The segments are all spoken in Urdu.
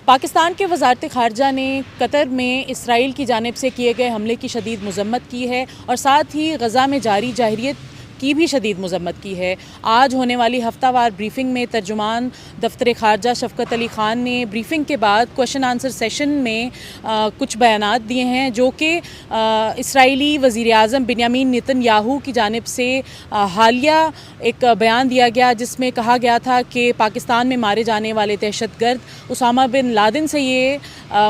پاکستان کے وزارت خارجہ نے قطر میں اسرائیل کی جانب سے کیے گئے حملے کی شدید مذمت کی ہے اور ساتھ ہی غزہ میں جاری جارحیت کی بھی شدید مذمت کی ہے۔ آج ہونے والی ہفتہ وار بریفنگ میں ترجمان دفتر خارجہ شفقت علی خان نے بریفنگ کے بعد کوشچن آنسر سیشن میں کچھ بیانات دیے ہیں جو کہ اسرائیلی وزیر اعظم بنیامین نیتن یاہو کی جانب سے حالیہ ایک بیان دیا گیا جس میں کہا گیا تھا کہ پاکستان میں مارے جانے والے دہشت گرد اسامہ بن لادن سے یہ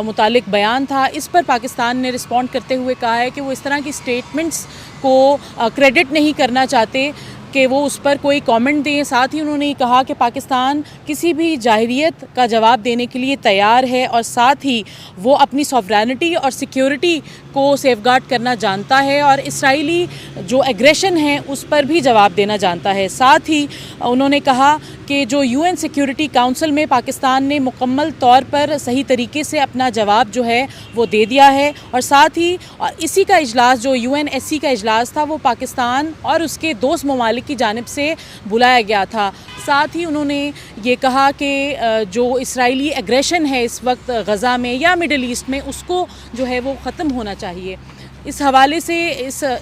متعلق بیان تھا۔ اس پر پاکستان نے رسپونڈ کرتے ہوئے کہا ہے کہ وہ اس طرح کی سٹیٹمنٹس کو کریڈٹ نہیں کرنا چاہتے کہ وہ اس پر کوئی کامنٹ دیں۔ ساتھ ہی انہوں نے کہا کہ پاکستان کسی بھی جارحیت کا جواب دینے کے لیے تیار ہے اور ساتھ ہی وہ اپنی سوورینٹی اور سیکیورٹی کو سیف گارڈ کرنا جانتا ہے اور اسرائیلی جو ایگریشن ہے اس پر بھی جواب دینا جانتا ہے۔ ساتھ ہی انہوں نے کہا کہ جو UN سیکیورٹی کونسل میں پاکستان نے مکمل طور پر صحیح طریقے سے اپنا جواب جو ہے وہ دے دیا ہے اور ساتھ ہی اسی کا اجلاس جو UNSC کا اجلاس تھا وہ پاکستان اور اس کے دوست ممالک کی جانب سے بلایا گیا تھا۔ ساتھ ہی انہوں نے یہ کہا کہ جو اسرائیلی ایگریشن ہے اس وقت غزہ میں یا مڈل ایسٹ میں اس کو جو ہے وہ ختم ہونا چاہیے۔ اس حوالے سے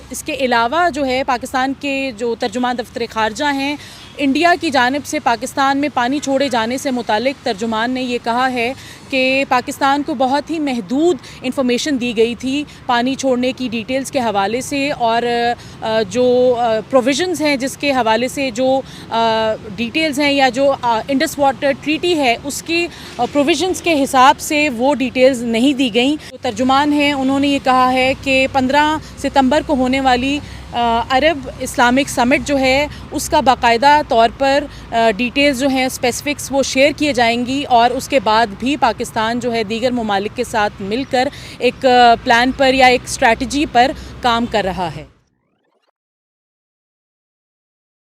اس کے علاوہ جو ہے پاکستان کے جو ترجمان دفتر خارجہ ہیں انڈیا کی جانب سے پاکستان میں پانی چھوڑے جانے سے متعلق ترجمان نے یہ کہا ہے کہ پاکستان کو بہت ہی محدود انفارمیشن دی گئی تھی پانی چھوڑنے کی ڈیٹیلز کے حوالے سے اور جو پروویژنز ہیں جس کے حوالے سے جو ڈیٹیلز ہیں یا جو انڈس واٹر ٹریٹی ہے اس کی پروویژنز کے حساب سے وہ ڈیٹیلز نہیں دی گئیں۔ جو ترجمان ہیں انہوں نے یہ کہا ہے کہ 15 ستمبر کو ہونے والی عرب اسلامک سمٹ جو ہے اس کا باقاعدہ طور پر ڈیٹیلز جو ہیں اسپیسیفکس وہ شیئر کیے جائیں گی اور اس کے بعد بھی پاکستان جو ہے دیگر ممالک کے ساتھ مل کر ایک پلان پر یا ایک اسٹریٹجی پر کام کر رہا ہے۔